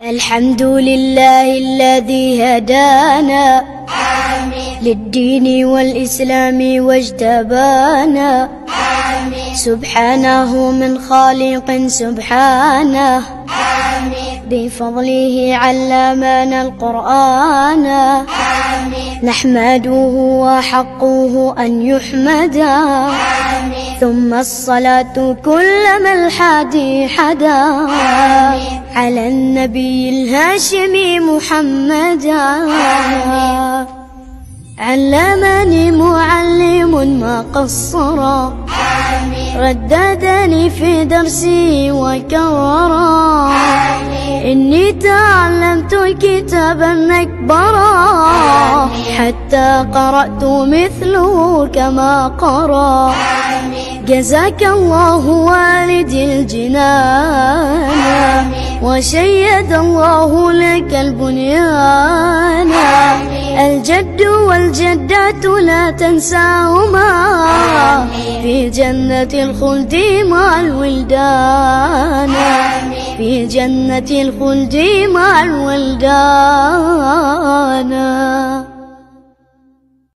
الحمد لله الذي هدانا للدين والإسلام واجتبانا. سبحانه من خالق سبحانه بفضله علمنا القرآن. نحمده وحقه أن يحمدا ثم الصلاة كلما الحادي حدا على النبي الهاشمي محمدا. علمني معلم ما قصرا رددني في درسي وكررا. إني تعلمت الكتاب أكبرا حتى قرأت مثله كما قرأ. جزاك الله والدي الجنان وشيد الله لك البنيان. الجد والجدات لا تنساهما في جنة الخلد مع الولدان. في جنة الخلد مع الولدان.